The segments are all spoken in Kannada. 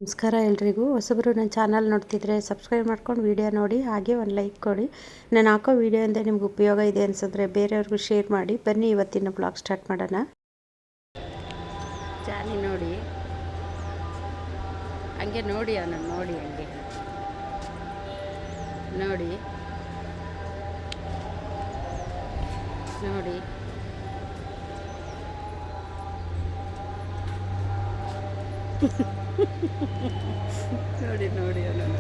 ನಮಸ್ಕಾರ ಎಲ್ರಿಗೂ. ಹೊಸಬರು ನನ್ನ ಚಾನಲ್ ನೋಡ್ತಿದ್ರೆ ಸಬ್ಸ್ಕ್ರೈಬ್ ಮಾಡ್ಕೊಂಡು ವಿಡಿಯೋ ನೋಡಿ, ಹಾಗೆ ಒಂದು ಲೈಕ್ ಕೊಡಿ. ನಾನು ಹಾಕೋ ವಿಡಿಯೋಯಿಂದ ನಿಮ್ಗೆ ಉಪಯೋಗ ಇದೆ ಅನ್ಸಿದ್ರೆ ಬೇರೆಯವ್ರಿಗೂ ಶೇರ್ ಮಾಡಿ. ಬನ್ನಿ ಇವತ್ತಿನ ಬ್ಲಾಗ್ ಸ್ಟಾರ್ಟ್ ಮಾಡೋಣ. ಜಾನಿ ನೋಡಿ, ಹಂಗೆ ನೋಡಿ, ಅವನನ್ನು ನೋಡಿ, ಹಂಗೆ ನೋಡಿ ನೋಡಿ ನೋಡಿ ನೋಡಿ ಅವನನ್ನು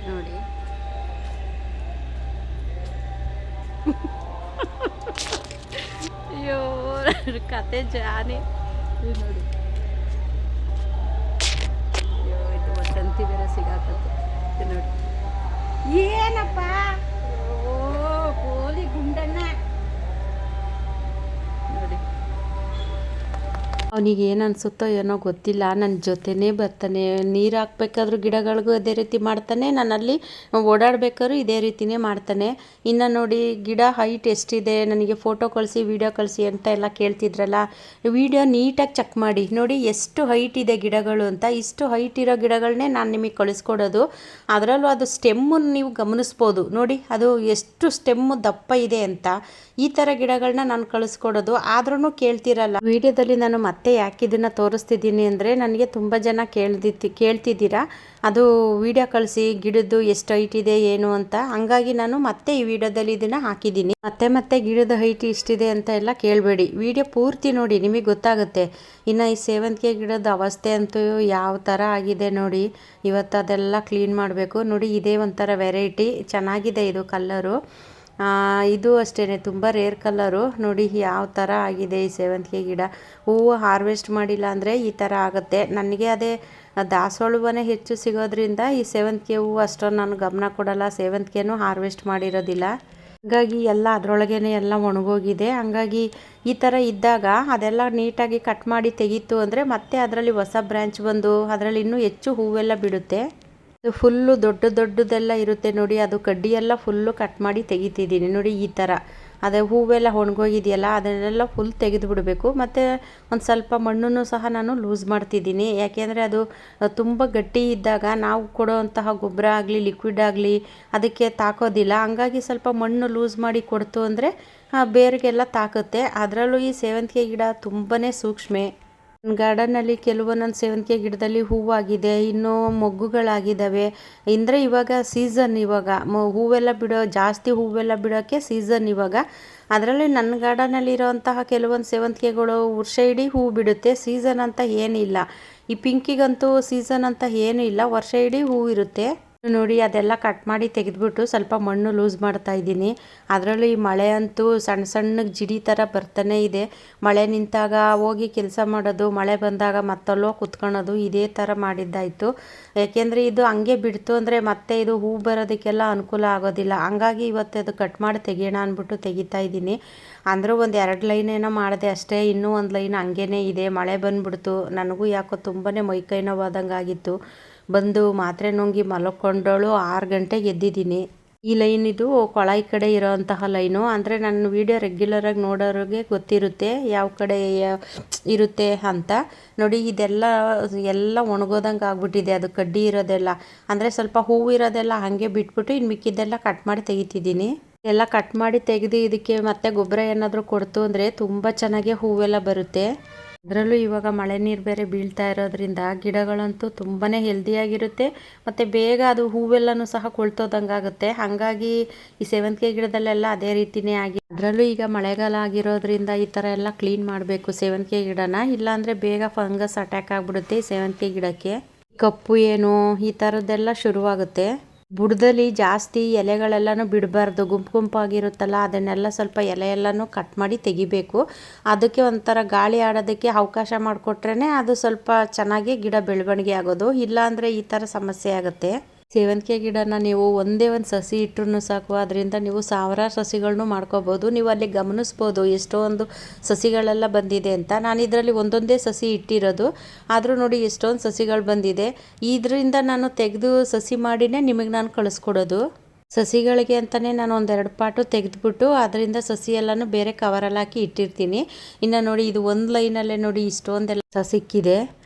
ನೋಡಿ. ಅಯ್ಯೋ ಕತೆ ಜಾನಿ ನೋಡಿ. ಅಯ್ಯೋ ಇದು ವಸಂತಿ ಬೇರೆ ಸಿಗಾಕತ್ತೆ ನೋಡಿ. ಏನಪ್ಪ ಕೋಲಿ ಗುಂಡಣ್ಣ ನೋಡಿ. ಅವನಿಗೆ ಏನು ಅನಿಸುತ್ತೋ ಏನೋ ಗೊತ್ತಿಲ್ಲ, ನನ್ನ ಜೊತೆನೇ ಬರ್ತಾನೆ. ನೀರು ಹಾಕ್ಬೇಕಾದ್ರೂ ಗಿಡಗಳಿಗೂ ಅದೇ ರೀತಿ ಮಾಡ್ತಾನೆ, ನಾನಲ್ಲಿ ಓಡಾಡಬೇಕಾದ್ರೂ ಇದೇ ರೀತಿಯೇ ಮಾಡ್ತಾನೆ. ಇನ್ನು ನೋಡಿ, ಗಿಡ ಹೈಟ್ ಎಷ್ಟಿದೆ, ನನಗೆ ಫೋಟೋ ಕಳಿಸಿ ವಿಡಿಯೋ ಕಳಿಸಿ ಅಂತ ಎಲ್ಲ ಕೇಳ್ತಿದ್ರಲ್ಲ, ವಿಡಿಯೋ ನೀಟಾಗಿ ಚೆಕ್ ಮಾಡಿ ನೋಡಿ ಎಷ್ಟು ಹೈಟ್ ಇದೆ ಗಿಡಗಳು ಅಂತ. ಇಷ್ಟು ಹೈಟ್ ಇರೋ ಗಿಡಗಳನ್ನೇ ನಾನು ನಿಮಗೆ ಕಳಿಸ್ಕೊಡೋದು. ಅದರಲ್ಲೂ ಅದು ಸ್ಟೆಮ್ಮನ್ನು ನೀವು ಗಮನಿಸ್ಬೋದು ನೋಡಿ, ಅದು ಎಷ್ಟು ಸ್ಟೆಮ್ಮು ದಪ್ಪ ಇದೆ ಅಂತ. ಈ ಥರ ಗಿಡಗಳನ್ನ ನಾನು ಕಳಿಸ್ಕೊಡೋದು. ಆದ್ರೂ ಕೇಳ್ತಿರಲ್ಲ. ವಿಡಿಯೋದಲ್ಲಿ ನಾನು ಮತ್ತೆ ಯಾಕೆ ಇದನ್ನು ತೋರಿಸ್ತಿದ್ದೀನಿ ಅಂದರೆ, ನನಗೆ ತುಂಬ ಜನ ಕೇಳ್ತಿದ್ದೀರಾ ಅದು ವಿಡಿಯೋ ಕಳಿಸಿ ಗಿಡದ್ದು ಎಷ್ಟು ಹೈಟ್ ಇದೆ ಏನು ಅಂತ. ಹಂಗಾಗಿ ನಾನು ಮತ್ತೆ ಈ ವಿಡಿಯೋದಲ್ಲಿ ಇದನ್ನು ಹಾಕಿದ್ದೀನಿ. ಮತ್ತೆ ಗಿಡದ ಹೈಟ್ ಇಷ್ಟಿದೆ ಅಂತ ಎಲ್ಲ ಕೇಳಬೇಡಿ, ವಿಡಿಯೋ ಪೂರ್ತಿ ನೋಡಿ, ನಿಮಗೆ ಗೊತ್ತಾಗುತ್ತೆ. ಇನ್ನು ಈ ಸೇವಂತಿಗೆ ಗಿಡದ ಅವಸ್ಥೆ ಅಂತೂ ಯಾವ ಥರ ಆಗಿದೆ ನೋಡಿ. ಇವತ್ತು ಅದೆಲ್ಲ ಕ್ಲೀನ್ ಮಾಡಬೇಕು ನೋಡಿ. ಇದೇ ಒಂಥರ ವೆರೈಟಿ, ಚೆನ್ನಾಗಿದೆ ಇದು ಕಲ್ಲರು. ಇದು ಅಷ್ಟೇ ತುಂಬ ರೇರ್ ಕಲ್ಲರು ನೋಡಿ. ಯಾವ ಥರ ಆಗಿದೆ ಈ ಸೇವಂತಿಗೆ ಗಿಡ. ಹೂವು ಹಾರ್ವೆಸ್ಟ್ ಮಾಡಿಲ್ಲ ಅಂದರೆ ಈ ಥರ ಆಗುತ್ತೆ. ನನಗೆ ಅದೇ ದಾಸವಾಳ ಹೂವನೇ ಹೆಚ್ಚು ಸಿಗೋದ್ರಿಂದ ಈ ಸೇವಂತಿಗೆ ಹೂವು ಅಷ್ಟೊಂದು ನಾನು ಗಮನ ಕೊಡಲ್ಲ. ಸೇವಂತಿಗೆನೂ ಹಾರ್ವೆಸ್ಟ್ ಮಾಡಿರೋದಿಲ್ಲ, ಹಾಗಾಗಿ ಎಲ್ಲ ಅದರೊಳಗೇ ಎಲ್ಲ ಒಣಗೋಗಿದೆ. ಹಂಗಾಗಿ ಈ ಥರ ಇದ್ದಾಗ ಅದೆಲ್ಲ ನೀಟಾಗಿ ಕಟ್ ಮಾಡಿ ತೆಗೀತು ಅಂದರೆ ಮತ್ತೆ ಅದರಲ್ಲಿ ಹೊಸ ಬ್ರ್ಯಾಂಚ್ ಬಂದು ಅದರಲ್ಲಿ ಇನ್ನೂ ಹೆಚ್ಚು ಹೂವೆಲ್ಲ ಬಿಡುತ್ತೆ. ಫುಲ್ಲು ದೊಡ್ಡದೆಲ್ಲ ಇರುತ್ತೆ ನೋಡಿ, ಅದು ಕಡ್ಡಿ ಎಲ್ಲ ಫುಲ್ಲು ಕಟ್ ಮಾಡಿ ತೆಗಿತಿದ್ದೀನಿ ನೋಡಿ. ಈ ಥರ ಅದೇ ಹೂವೆಲ್ಲ ಒಣಗೋಗಿದೆಯಲ್ಲ, ಅದನ್ನೆಲ್ಲ ಫುಲ್ ತೆಗೆದು ಬಿಡಬೇಕು. ಮತ್ತು ಒಂದು ಸ್ವಲ್ಪ ಮಣ್ಣನ್ನು ಸಹ ನಾನು ಲೂಸ್ ಮಾಡ್ತಿದ್ದೀನಿ. ಯಾಕೆಂದರೆ ಅದು ತುಂಬ ಗಟ್ಟಿ ಇದ್ದಾಗ ನಾವು ಕೊಡೋವಂತಹ ಗೊಬ್ಬರ ಆಗಲಿ ಲಿಕ್ವಿಡ್ ಆಗಲಿ ಅದಕ್ಕೆ ತಾಕೋದಿಲ್ಲ. ಹಂಗಾಗಿ ಸ್ವಲ್ಪ ಮಣ್ಣು ಲೂಸ್ ಮಾಡಿ ಕೊಡ್ತು ಅಂದರೆ ಬೇರಿಗೆಲ್ಲ ತಾಕುತ್ತೆ. ಅದರಲ್ಲೂ ಈ ಸೇವಂತಿಗೆ ಗಿಡ ತುಂಬಾ ಸೂಕ್ಷ್ಮ. ಗಾರ್ಡನ್ನಲ್ಲಿ ಕೆಲವೊಂದೊಂದು ಸೇವಂತಿಗೆ ಗಿಡದಲ್ಲಿ ಹೂವಾಗಿದೆ, ಇನ್ನೂ ಮೊಗ್ಗುಗಳಾಗಿದ್ದಾವೆ. ಅಂದರೆ ಇವಾಗ ಸೀಸನ್, ಇವಾಗ ಹೂವೆಲ್ಲ ಜಾಸ್ತಿ ಹೂವೆಲ್ಲ ಬಿಡೋಕ್ಕೆ ಸೀಸನ್ ಇವಾಗ. ಅದರಲ್ಲಿ ನನ್ನ ಗಾರ್ಡನಲ್ಲಿರೋಂತಹ ಕೆಲವೊಂದು ಸೇವಂತಿಗೆಗಳು ವರ್ಷ ಇಡೀ ಹೂ ಬಿಡುತ್ತೆ. ಸೀಸನ್ ಅಂತ ಏನಿಲ್ಲ. ಈ ಪಿಂಕಿಗಂತೂ ಸೀಸನ್ ಅಂತ ಏನೂ ಇಲ್ಲ, ವರ್ಷ ಇಡೀ ಹೂ ಇರುತ್ತೆ ನೋಡಿ. ಅದೆಲ್ಲ ಕಟ್ ಮಾಡಿ ತೆಗೆದ್ಬಿಟ್ಟು ಸ್ವಲ್ಪ ಮಣ್ಣು ಲೂಸ್ ಮಾಡ್ತಾ ಇದ್ದೀನಿ. ಅದರಲ್ಲೂ ಈ ಮಳೆ ಅಂತೂ ಸಣ್ಣ ಜಿಡಿ ಥರ ಬರ್ತಾನೆ ಇದೆ. ಮಳೆ ನಿಂತಾಗ ಹೋಗಿ ಕೆಲಸ ಮಾಡೋದು, ಮಳೆ ಬಂದಾಗ ಮತ್ತಲ್ಲೋ ಕುತ್ಕೊಳ್ಳೋದು, ಇದೇ ಥರ ಮಾಡಿದ್ದಾಯಿತು. ಯಾಕೆಂದರೆ ಇದು ಹಂಗೆ ಬಿಡ್ತು ಅಂದರೆ ಮತ್ತೆ ಇದು ಹೂ ಬರೋದಕ್ಕೆಲ್ಲ ಅನುಕೂಲ ಆಗೋದಿಲ್ಲ. ಹಂಗಾಗಿ ಇವತ್ತು ಅದು ಕಟ್ ಮಾಡಿ ತೆಗಿಯೋಣ ಅಂದ್ಬಿಟ್ಟು ತೆಗಿತಾ ಇದ್ದೀನಿ. ಅಂದರೂ ಒಂದು 2 ಲೈನ್ ಏನೋ ಮಾಡಿದೆ ಅಷ್ಟೇ, ಇನ್ನೂ ಒಂದು ಲೈನ್ ಹಂಗೇ ಇದೆ. ಮಳೆ ಬಂದುಬಿಡ್ತು, ನನಗೂ ಯಾಕೋ ತುಂಬಾ ಮೈಕೈ ನೋವಾದಂಗೆ ಆಗಿತ್ತು. ಬಂದು ಮಾತ್ರೆ ನುಂಗಿ ಮಲ್ಕೊಂಡಳು. 6 ಗಂಟೆಗೆ ಎದ್ದಿದ್ದೀನಿ. ಈ ಲೈನ್ ಇದು ಕೊಳಾಯಿ ಕಡೆ ಇರೋವಂತಹ ಲೈನು. ಅಂದರೆ ನನ್ನ ವೀಡಿಯೋ ರೆಗ್ಯುಲರಾಗಿ ನೋಡೋರಿಗೆ ಗೊತ್ತಿರುತ್ತೆ ಯಾವ ಕಡೆ ಇರುತ್ತೆ ಅಂತ ನೋಡಿ. ಇದೆಲ್ಲ ಒಣಗೋದಂಗೆ ಆಗ್ಬಿಟ್ಟಿದೆ, ಅದು ಕಡ್ಡಿ ಇರೋದೆಲ್ಲ. ಅಂದರೆ ಸ್ವಲ್ಪ ಹೂವು ಇರೋದೆಲ್ಲ ಹಾಗೆ ಬಿಟ್ಬಿಟ್ಟು ಇನ್ನು ಮಿಕ್ಕಿದ್ದೆಲ್ಲ ಕಟ್ ಮಾಡಿ ತೆಗಿತಿದ್ದೀನಿ. ಎಲ್ಲ ಕಟ್ ಮಾಡಿ ತೆಗೆದು ಇದಕ್ಕೆ ಮತ್ತೆ ಗೊಬ್ಬರ ಏನಾದರೂ ಕೊಡ್ತು ಅಂದರೆ ತುಂಬ ಚೆನ್ನಾಗಿ ಹೂವೆಲ್ಲ ಬರುತ್ತೆ. ಅದರಲ್ಲೂ ಇವಾಗ ಮಳೆ ನೀರು ಬೇರೆ ಬೀಳ್ತಾ ಇರೋದ್ರಿಂದ ಗಿಡಗಳಂತೂ ತುಂಬಾ ಹೆಲ್ದಿಯಾಗಿರುತ್ತೆ. ಮತ್ತು ಬೇಗ ಅದು ಹೂವೆಲ್ಲನೂ ಸಹ ಕೊಳ್ತೋದಂಗಾಗುತ್ತೆ. ಹಾಗಾಗಿ ಈ ಸೇವಂತಿಗೆ ಗಿಡದಲ್ಲೆಲ್ಲ ಅದೇ ರೀತಿಯೇ ಅದರಲ್ಲೂ ಈಗ ಮಳೆಗಾಲ ಆಗಿರೋದ್ರಿಂದ ಈ ಥರ ಎಲ್ಲ ಕ್ಲೀನ್ ಮಾಡಬೇಕು ಸೇವಂತಿಗೆ ಗಿಡನ. ಇಲ್ಲಾಂದರೆ ಬೇಗ ಫಂಗಸ್ ಅಟ್ಯಾಕ್ ಆಗಿಬಿಡುತ್ತೆ ಈ ಸೇವಂತಿಗೆ ಗಿಡಕ್ಕೆ. ಕಪ್ಪು ಏನು ಈ ಥರದ್ದೆಲ್ಲ ಶುರುವಾಗುತ್ತೆ. ಬುಡದಲ್ಲಿ ಜಾಸ್ತಿ ಎಲೆಗಳೆಲ್ಲನೂ ಬಿಡಬಾರ್ದು, ಗುಂಪಾಗಿರುತ್ತಲ್ಲ ಅದನ್ನೆಲ್ಲ ಸ್ವಲ್ಪ ಎಲೆ ಎಲ್ಲನೂ ಕಟ್ ಮಾಡಿ ತೆಗಿಬೇಕು. ಅದಕ್ಕೆ ಒಂಥರ ಗಾಳಿ ಆಡೋದಕ್ಕೆ ಅವಕಾಶ ಮಾಡಿಕೊಟ್ರೇ ಅದು ಸ್ವಲ್ಪ ಚೆನ್ನಾಗಿ ಗಿಡ ಬೆಳವಣಿಗೆ ಆಗೋದು. ಇಲ್ಲಾಂದರೆ ಈ ಥರ ಸಮಸ್ಯೆ ಆಗುತ್ತೆ. ಸೇವಂತಿಗೆ ಗಿಡನ ನೀವು ಒಂದೇ ಒಂದು ಸಸಿ ಇಟ್ಟರೂ ಸಾಕು, ಅದರಿಂದ ನೀವು ಸಾವಿರಾರು ಸಸಿಗಳನ್ನೂ ಮಾಡ್ಕೋಬೋದು. ನೀವು ಅಲ್ಲಿ ಗಮನಿಸ್ಬೋದು ಎಷ್ಟೊಂದು ಸಸಿಗಳೆಲ್ಲ ಬಂದಿದೆ ಅಂತ. ನಾನು ಇದರಲ್ಲಿ ಒಂದೊಂದೇ ಸಸಿ ಇಟ್ಟಿರೋದು, ಆದರೂ ನೋಡಿ ಎಷ್ಟೊಂದು ಸಸಿಗಳು ಬಂದಿದೆ. ಇದರಿಂದ ನಾನು ತೆಗೆದು ಸಸಿ ಮಾಡಿನೇ ನಿಮಗೆ ನಾನು ಕಳಿಸ್ಕೊಡೋದು. ಸಸಿಗಳಿಗೆ ಅಂತಲೇ ನಾನು ಒಂದೆರಡು ಪಾಟು ತೆಗೆದುಬಿಟ್ಟು ಅದರಿಂದ ಸಸಿ ಎಲ್ಲನೂ ಬೇರೆ ಕವರಲ್ಲಿ ಹಾಕಿ ಇಟ್ಟಿರ್ತೀನಿ. ಇನ್ನು ನೋಡಿ ಇದು ಒಂದು ಲೈನಲ್ಲೇ ನೋಡಿ ಇಷ್ಟೊಂದೆಲ್ಲ ಸಿಕ್ಕಿದೆ.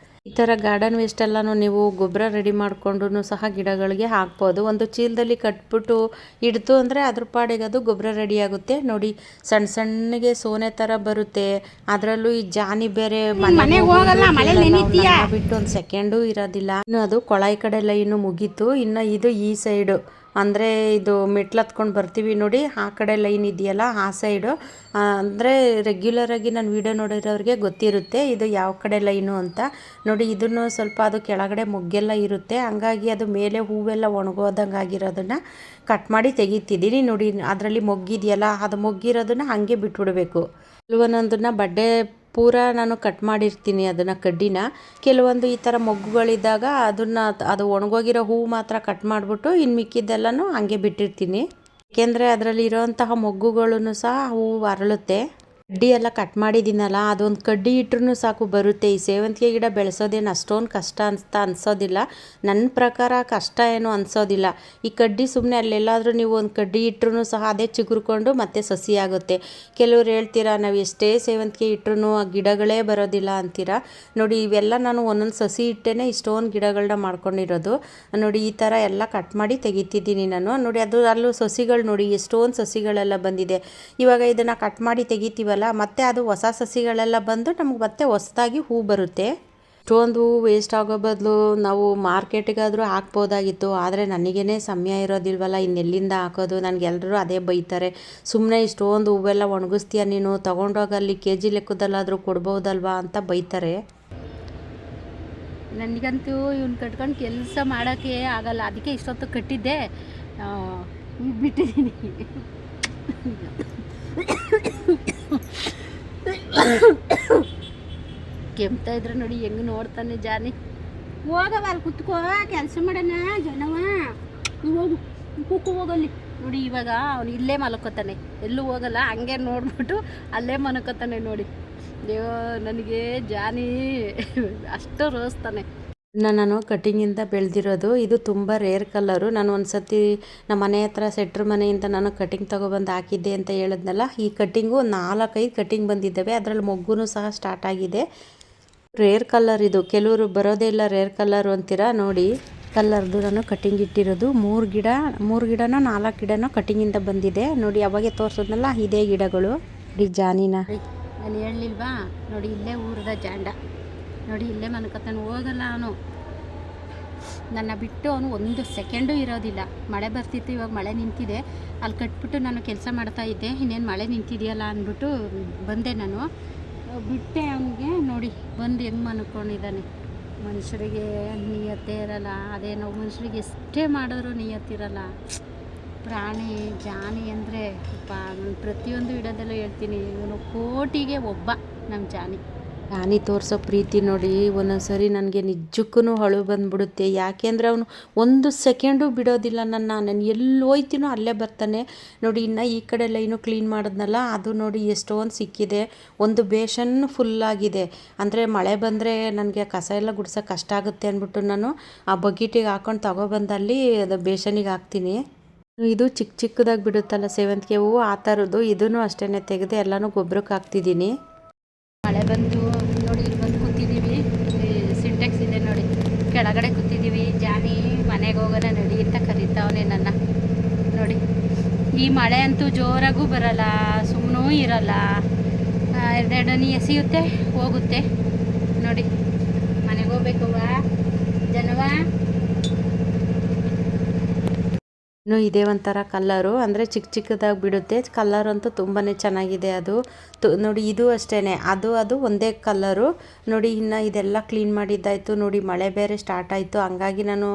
ಈ ಥರ ಗಾರ್ಡನ್ ವೇಸ್ಟ್ ಎಲ್ಲನೂ ನೀವು ಗೊಬ್ಬರ ರೆಡಿ ಮಾಡಿಕೊಂಡು ಸಹ ಗಿಡಗಳಿಗೆ ಹಾಕ್ಬೋದು. ಒಂದು ಚೀಲದಲ್ಲಿ ಕಟ್ಬಿಟ್ಟು ಇಡ್ತು ಅಂದರೆ ಅದ್ರ ಪಾಡಿಗೆ ಅದು ಗೊಬ್ಬರ ರೆಡಿ ಆಗುತ್ತೆ. ನೋಡಿ ಸಣ್ಣ ಸಣ್ಣಗೆ ಸೋನೆ ಥರ ಬರುತ್ತೆ. ಅದರಲ್ಲೂ ಈ ಜಾನಿ ಬೇರೆ ಬಿಟ್ಟು ಒಂದು ಸೆಕೆಂಡು ಇರೋದಿಲ್ಲ. ಇನ್ನು ಅದು ಕೊಳಾಯಿ ಕಡೆ ಲೈನು ಮುಗೀತು. ಇನ್ನು ಇದು ಈ ಸೈಡು ಅಂದರೆ ಇದು ಮೆಟ್ಲು ಹತ್ಕೊಂಡು ಬರ್ತೀವಿ ನೋಡಿ, ಆ ಕಡೆ ಲೈನ್ ಇದೆಯಲ್ಲ ಆ ಸೈಡು. ಅಂದರೆ ರೆಗ್ಯುಲರಾಗಿ ನಾನು ವೀಡಿಯೋ ನೋಡಿರೋರಿಗೆ ಗೊತ್ತಿರುತ್ತೆ ಇದು ಯಾವ ಕಡೆ ಲೈನು ಅಂತ. ನೋಡಿ ಇದನ್ನು ಸ್ವಲ್ಪ ಅದು ಕೆಳಗಡೆ ಮೊಗ್ಗೆಲ್ಲ ಇರುತ್ತೆ, ಹಂಗಾಗಿ ಅದು ಮೇಲೆ ಹೂವೆಲ್ಲ ಒಣಗೋದಂಗೆ ಆಗಿರೋದನ್ನು ಕಟ್ ಮಾಡಿ ತೆಗಿತಿದ್ದೀನಿ. ನೋಡಿ ಅದರಲ್ಲಿ ಮೊಗ್ಗಿದೆಯಲ್ಲ, ಅದು ಮೊಗ್ಗಿರೋದನ್ನು ಹಾಗೆ ಬಿಟ್ಬಿಡ್ಬೇಕು. ಕೆಲವೊಂದನ್ನು ಬಡ್ಡೆ ಪೂರ ನಾನು ಕಟ್ ಮಾಡಿರ್ತೀನಿ ಅದನ್ನು ಕಡ್ಡಿನ. ಕೆಲವೊಂದು ಈ ಥರ ಮೊಗ್ಗುಗಳಿದ್ದಾಗ ಅದು ಒಣಗೋಗಿರೋ ಹೂವು ಮಾತ್ರ ಕಟ್ ಮಾಡಿಬಿಟ್ಟು ಇನ್ನು ಮಿಕ್ಕಿದ್ದೆಲ್ಲನೂ ಹಾಗೆ ಬಿಟ್ಟಿರ್ತೀನಿ. ಏಕೆಂದರೆ ಅದರಲ್ಲಿ ಇರೋವಂತಹ ಮೊಗ್ಗುಗಳನ್ನು ಸಹ ಹೂವು ಅರಳುತ್ತೆ. ಕಡ್ಡಿ ಎಲ್ಲ ಕಟ್ ಮಾಡಿದ್ದೀನಲ್ಲ, ಅದೊಂದು ಕಡ್ಡಿ ಇಟ್ಟರೂ ಸಾಕು ಬರುತ್ತೆ. ಈ ಸೇವಂತಿಗೆ ಗಿಡ ಬೆಳೆಸೋದೇನು ಅಷ್ಟೊಂದು ಕಷ್ಟ ಅನಿಸೋದಿಲ್ಲ. ನನ್ನ ಪ್ರಕಾರ ಕಷ್ಟ ಏನು ಅನಿಸೋದಿಲ್ಲ. ಈ ಕಡ್ಡಿ ಸುಮ್ಮನೆ ಅಲ್ಲೆಲ್ಲಾದರೂ ನೀವು ಒಂದು ಕಡ್ಡಿ ಇಟ್ಟರೂ ಸಹ ಅದೇ ಚಿಗುರ್ಕೊಂಡು ಮತ್ತೆ ಸಸಿ ಆಗುತ್ತೆ. ಕೆಲವ್ರು ಹೇಳ್ತೀರಾ ನಾವು ಎಷ್ಟೇ ಸೇವಂತಿಗೆ ಇಟ್ಟರೂ ಆ ಗಿಡಗಳೇ ಬರೋದಿಲ್ಲ ಅಂತೀರಾ. ನೋಡಿ ಇವೆಲ್ಲ ನಾನು ಒಂದೊಂದು ಸಸಿ ಇಟ್ಟೇ ಇಷ್ಟೊಂದು ಗಿಡಗಳನ್ನ ಮಾಡ್ಕೊಂಡಿರೋದು. ನೋಡಿ ಈ ಥರ ಎಲ್ಲ ಕಟ್ ಮಾಡಿ ತೆಗಿತಿದ್ದೀನಿ ನಾನು. ನೋಡಿ ಅದು ಅಲ್ಲೂ ಸಸಿಗಳು ನೋಡಿ ಎಷ್ಟೊಂದು ಸಸಿಗಳೆಲ್ಲ ಬಂದಿದೆ. ಇವಾಗ ಇದನ್ನು ಕಟ್ ಮಾಡಿ ತೆಗಿತೀವಲ್ಲ, ಮತ್ತೆ ಅದು ಹೊಸ ಸಸಿಗಳೆಲ್ಲ ಬಂದು ನಮಗೆ ಮತ್ತೆ ಹೊಸದಾಗಿ ಹೂ ಬರುತ್ತೆ. ಇಷ್ಟೊಂದು ಹೂ ವೇಸ್ಟ್ ಆಗೋ ಬದಲು ನಾವು ಮಾರ್ಕೆಟಿಗಾದರೂ ಹಾಕ್ಬೋದಾಗಿತ್ತು. ಆದರೆ ನನಗೇನೆ ಸಮಯ ಇರೋದಿಲ್ವಲ್ಲ, ಇನ್ನೆಲ್ಲಿಂದ ಹಾಕೋದು. ನನಗೆಲ್ಲರೂ ಅದೇ ಬೈತಾರೆ, ಸುಮ್ಮನೆ ಇಷ್ಟೊಂದು ಹೂವೆಲ್ಲ ಒಣಗಿಸ್ತೀಯ ನೀನು, ತೊಗೊಂಡೋಗಿ ಅಲ್ಲಿ KG ಲೆಕ್ಕದಲ್ಲಾದರೂ ಕೊಡ್ಬೋದಲ್ವಾ ಅಂತ ಬೈತಾರೆ. ನನಗಂತೂ ಇವ್ನು ಕಟ್ಕೊಂಡು ಕೆಲಸ ಮಾಡೋಕ್ಕೆ ಆಗಲ್ಲ, ಅದಕ್ಕೆ ಇಷ್ಟೊತ್ತು ಕಟ್ಟಿದ್ದೆ ಬಿಟ್ಟಿದ್ದೀನಿ. ಕೆಮ್ತಾ ಇದ್ರೆ ನೋಡಿ ಹೆಂಗೆ ನೋಡ್ತಾನೆ ಜಾನಿ. ಹೋಗವ ಅಲ್ಲಿ ಕುತ್ಕೋ, ಕೆಲಸ ಮಾಡೋಣ ಜನವ, ಹೋಗು ಕುಕ್ಕು ಹೋಗಲ್ಲಿ. ನೋಡಿ ಇವಾಗ ಅವನು ಇಲ್ಲೇ ಮಲ್ಕೋತಾನೆ, ಎಲ್ಲೂ ಹೋಗಲ್ಲ, ಹಂಗೆ ನೋಡ್ಬಿಟ್ಟು ಅಲ್ಲೇ ಮಲ್ಕೋತಾನೆ. ನೋಡಿ ಅಯ್ಯೋ ನನಗೆ ಜಾನಿ ಅಷ್ಟು ರೋಸ್ತಾನೆ. ನಾನು ಕಟಿಂಗಿಂದ ಬೆಳೆದಿರೋದು ಇದು ತುಂಬ ರೇರ್ ಕಲರು. ನಾನು ಒಂದು ಸತಿ ನಮ್ಮ ಮನೆ ಹತ್ರ ಸೆಟ್ರ್ ಮನೆಯಿಂದ ನಾನು ಕಟಿಂಗ್ ತೊಗೊಬಂದು ಹಾಕಿದ್ದೆ ಅಂತ ಹೇಳಿದ್ನಲ್ಲ, ಈ ಕಟಿಂಗು 4-5 ಕಟಿಂಗ್ ಬಂದಿದ್ದಾವೆ. ಅದರಲ್ಲಿ ಮೊಗ್ಗು ಸಹ ಸ್ಟಾರ್ಟ್ ಆಗಿದೆ. ರೇರ್ ಕಲರ್ ಇದು, ಕೆಲವರು ಬರೋದೇ ಇಲ್ಲ ರೇರ್ ಕಲರು ಅಂತೀರಾ. ನೋಡಿ ಕಲರ್ದು ನಾನು ಕಟಿಂಗ್ ಇಟ್ಟಿರೋದು 3 ಗಿಡನೋ 4 ಗಿಡನೋ ಕಟಿಂಗಿಂದ ಬಂದಿದೆ. ನೋಡಿ ಅವಾಗೆ ತೋರಿಸೋದ್ನಲ್ಲ ಇದೇ ಗಿಡಗಳು. ನೋಡಿ ಜಾನಿನ ನಾನು ಹೇಳಲಿಲ್ವಾ, ನೋಡಿ ಇಲ್ಲೇ ಊರದ ಜಾಂಡ, ನೋಡಿ ಇಲ್ಲೇ ಮನ್ಕೊತಾನೆ, ಹೋಗಲ್ಲ ಅವನು. ನನ್ನ ಬಿಟ್ಟು ಅವನು ಒಂದು ಸೆಕೆಂಡು ಇರೋದಿಲ್ಲ. ಮಳೆ ಬರ್ತಿತ್ತು, ಇವಾಗ ಮಳೆ ನಿಂತಿದೆ. ಅಲ್ಲಿ ಕಟ್ಬಿಟ್ಟು ನಾನು ಕೆಲಸ ಮಾಡ್ತಾಯಿದ್ದೆ, ಇನ್ನೇನು ಮಳೆ ನಿಂತಿದೆಯಲ್ಲ ಅಂದ್ಬಿಟ್ಟು ಬಂದೆ. ನಾನು ಬಿಟ್ಟೆ ಅವನಿಗೆ. ನೋಡಿ ಬಂದು ಹೆಂಗೆ ಮನ್ಕೊಂಡಿದ್ದಾನೆ. ಮನುಷ್ಯರಿಗೆ ನಿಯತ್ತೇ ಇರಲ್ಲ. ಅದೇ ನಾವು ಮನುಷ್ಯರಿಗೆ ಎಷ್ಟೇ ಮಾಡಿದ್ರು ನಿಯತ್ತಿರಲ್ಲ. ಪ್ರಾಣಿ ಜಾನಿ ಅಂದರೆ ನಾನು ಪ್ರತಿಯೊಂದು ವಿಡಿಯೋದಲ್ಲೂ ಹೇಳ್ತೀನಿ, ಇವನು ಕೋಟಿಗೆ ಒಬ್ಬ ನಮ್ಮ ಜಾನಿ. ಜಾನಿ ತೋರಿಸೋ ಪ್ರೀತಿ ನೋಡಿ ಒಂದೊಂದ್ಸರಿ ನನಗೆ ನಿಜಕ್ಕೂ ಅಳು ಬಂದುಬಿಡುತ್ತೆ. ಯಾಕೆಂದರೆ ಅವನು ಒಂದು ಸೆಕೆಂಡು ಬಿಡೋದಿಲ್ಲ ನಾನು ಎಲ್ಲಿ ಹೋಯ್ತೀನೋ ಅಲ್ಲೇ ಬರ್ತಾನೆ. ನೋಡಿ ಇನ್ನು ಈ ಕಡೆ ಲೈನು ಕ್ಲೀನ್ ಮಾಡಿದ್ನಲ್ಲ, ಅದು ನೋಡಿ ಎಷ್ಟೊಂದು ಸಿಕ್ಕಿದೆ. ಒಂದು ಬೇಷನ್ ಫುಲ್ಲಾಗಿದೆ. ಅಂದರೆ ಮಳೆ ಬಂದರೆ ನನಗೆ ಕಸ ಎಲ್ಲ ಗುಡ್ಸೋಕೆ ಕಷ್ಟ ಆಗುತ್ತೆ ಅಂದ್ಬಿಟ್ಟು ನಾನು ಆ ಬಕೆಟಿಗೆ ಹಾಕ್ಕೊಂಡು ತಗೊಬಂದಲ್ಲಿ ಅದು ಬೇಷನಿಗೆ ಹಾಕ್ತೀನಿ. ಇದು ಚಿಕ್ಕದಾಗಿ ಬಿಡುತ್ತಲ್ಲ ಸೇವಂತಿಗೆ ಹೂವು, ಆ ಥರದ್ದು. ಇದನ್ನು ಅಷ್ಟೇ ತೆಗೆದು ಎಲ್ಲನೂ ಗೊಬ್ಬರಕ್ಕೆ ಹಾಕ್ತಿದ್ದೀನಿ. ಮಳೆ ಬಂತು ನೋಡಿ, ಇಲ್ಲಿ ಬಂದು ಕೂತಿದ್ದೀವಿ. ಸಿಂಟೆಕ್ಸ್ ಇದೆ ನೋಡಿ, ಕೆಳಗಡೆ ಕೂತಿದ್ದೀವಿ. ಜಾನಿ ಮನೆಗೆ ಹೋಗೋಣ ನಡಿ ಅಂತ ಕರೀತಾವನೆ ನನ್ನ. ನೋಡಿ ಈ ಮಳೆ ಅಂತೂ ಜೋರಾಗೂ ಬರಲ್ಲ, ಸುಮ್ಮನೂ ಇರಲ್ಲ. ಎರಡೆರಡು ಹನಿ ಎಸೆಯುತ್ತೆ ಹೋಗುತ್ತೆ. ನೋಡಿ ಮನೆಗೆ ಹೋಗ್ಬೇಕವ್ವ ಜನವಾ. ಇನ್ನು ಇದೇ ಒಂಥರ ಕಲ್ಲರು, ಅಂದರೆ ಚಿಕ್ಕದಾಗಿ ಬಿಡುತ್ತೆ. ಕಲರ್ ಅಂತೂ ತುಂಬಾ ಚೆನ್ನಾಗಿದೆ ಅದು. ನೋಡಿ ಇದು ಅಷ್ಟೇ, ಅದು ಒಂದೇ ಕಲ್ಲರು. ನೋಡಿ ಇನ್ನು ಇದೆಲ್ಲ ಕ್ಲೀನ್ ಮಾಡಿದ್ದಾಯಿತು. ನೋಡಿ ಮಳೆ ಬೇರೆ ಸ್ಟಾರ್ಟ್ ಆಯಿತು, ಹಂಗಾಗಿ ನಾನು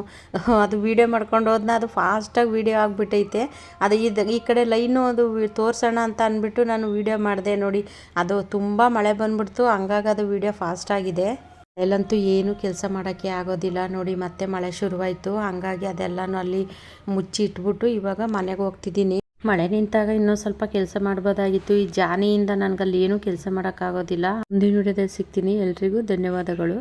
ಅದು ವೀಡಿಯೋ ಮಾಡ್ಕೊಂಡು ಹೋದ್ನ, ಅದು ಫಾಸ್ಟಾಗಿ ವೀಡಿಯೋ ಆಗಿಬಿಟ್ಟೈತೆ. ಅದು ಈ ಕಡೆ ಲೈನು ಅದು ತೋರಿಸೋಣ ಅಂತ ಅಂದ್ಬಿಟ್ಟು ನಾನು ವೀಡಿಯೋ ಮಾಡಿದೆ. ನೋಡಿ ಅದು ತುಂಬ ಮಳೆ ಬಂದ್ಬಿಡ್ತು, ಹಂಗಾಗಿ ಅದು ವೀಡಿಯೋ ಫಾಸ್ಟಾಗಿದೆ. ಅಲ್ಲಂತೂ ಏನೂ ಕೆಲಸ ಮಾಡೋಕ್ಕೆ ಆಗೋದಿಲ್ಲ. ನೋಡಿ ಮತ್ತೆ ಮಳೆ ಶುರುವಾಯಿತು, ಹಂಗಾಗಿ ಅದೆಲ್ಲನೂ ಅಲ್ಲಿ ಮುಚ್ಚಿ ಇಟ್ಬಿಟ್ಟು ಇವಾಗ ಮನೆಗೆ ಹೋಗ್ತಿದ್ದೀನಿ. ಮಳೆ ನಿಂತಾಗ ಇನ್ನೂ ಸ್ವಲ್ಪ ಕೆಲಸ ಮಾಡ್ಬೋದಾಗಿತ್ತು. ಈ ಜಾನಿಯಿಂದ ನನಗಲ್ಲಿ ಏನೂ ಕೆಲಸ ಮಾಡೋಕ್ಕಾಗೋದಿಲ್ಲ. ಮುಂದಿನ ವಿಡಿಯೋದಲ್ಲಿ ಸಿಗ್ತೀನಿ. ಎಲ್ರಿಗೂ ಧನ್ಯವಾದಗಳು.